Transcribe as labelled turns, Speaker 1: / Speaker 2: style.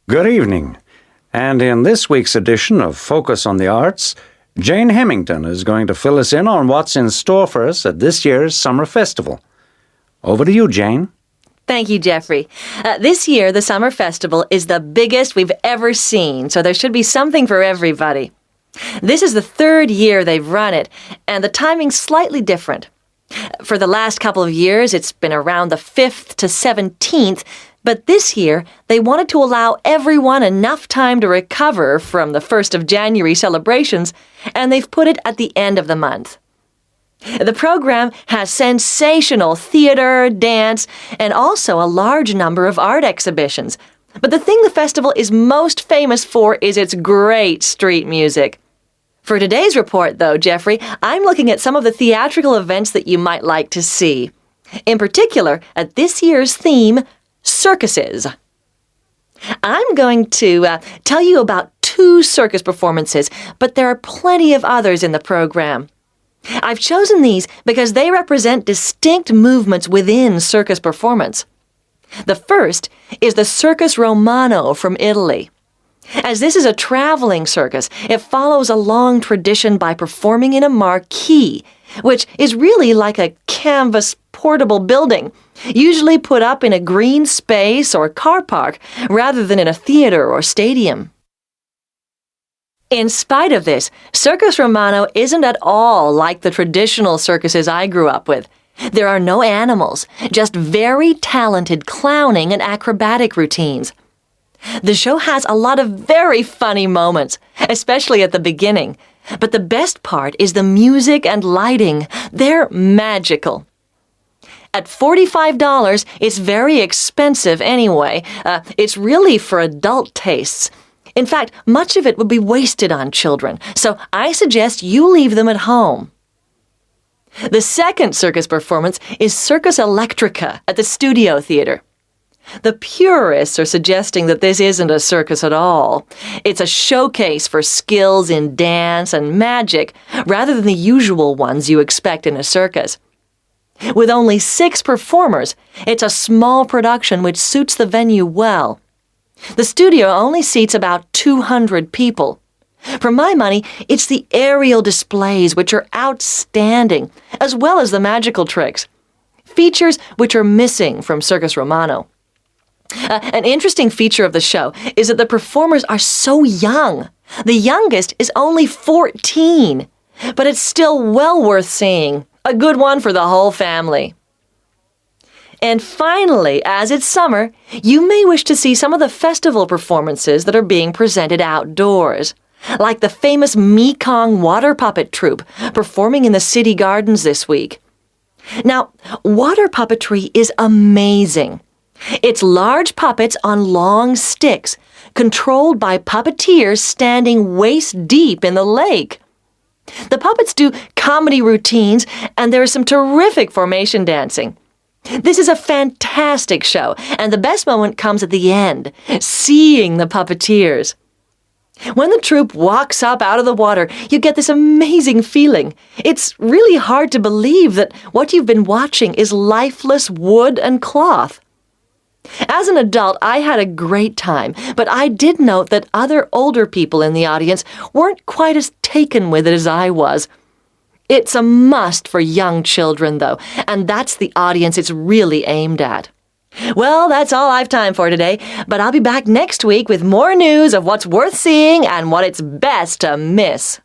Speaker 1: Good evening. And in this week's edition of Focus on the Arts, Jane Hemington is going to fill us in on what's in store for us at this year's Summer Festival. Over to you, Jane.
Speaker 2: Thank you, Jeffrey. This year, the Summer Festival is the biggest we've ever seen, so there should be something for everybody. This is the third year they've run it, and the timing's slightly different. For the last couple of years, it's been around the 5th to 17th, but this year, they wanted to allow everyone enough time to recover from the 1st of January celebrations, and they've put it at the end of the month. The program has sensational theater, dance, and also a large number of art exhibitions. But the thing the festival is most famous for is its great street music. For today's report, though, Jeffrey, I'm looking at some of the theatrical events that you might like to see. In particular, at this year's theme, circuses. I'm going to tell you about 2 circus performances, but there are plenty of others in the program. I've chosen these because they represent distinct movements within circus performance. The first is the Circus Romano from Italy. As this is a traveling circus, it follows a long tradition by performing in a marquee, which is really like a canvas portable building, usually put up in a green space or car park rather than in a theater or stadium. In spite of this, Circus Romano isn't at all like the traditional circuses I grew up with. There are no animals, just very talented clowning and acrobatic routines. The show has a lot of very funny moments, especially at the beginning. But the best part is the music and lighting. They're magical. At $45, it's very expensive anyway. It's really for adult tastes. In fact, much of it would be wasted on children, so I suggest you leave them at home. The second circus performance is Circus Electrica at the Studio Theater. The purists are suggesting that this isn't a circus at all. It's a showcase for skills in dance and magic, rather than the usual ones you expect in a circus. With only 6 performers, it's a small production which suits the venue well. The studio only seats about 200 people. For my money, it's the aerial displays which are outstanding, as well as the magical tricks. Features which are missing from Circus Romano. An interesting feature of the show is that the performers are so young. The youngest is only 14, but it's still well worth seeing. A good one for the whole family. And finally, as it's summer, you may wish to see some of the festival performances that are being presented outdoors, like the famous Mekong water puppet troupe performing in the city gardens this week. Now, water puppetry is amazing. It's large puppets on long sticks, controlled by puppeteers standing waist-deep in the lake. The puppets do comedy routines, and there is some terrific formation dancing. This is a fantastic show, and the best moment comes at the end, seeing the puppeteers. When the troupe walks up out of the water, you get this amazing feeling. It's really hard to believe that what you've been watching is lifeless wood and cloth. As an adult, I had a great time, but I did note that other older people in the audience weren't quite as taken with it as I was. It's a must for young children, though, and that's the audience it's really aimed at. Well, that's all I've time for today, but I'll be back next week with more news of what's worth seeing and what it's best to miss.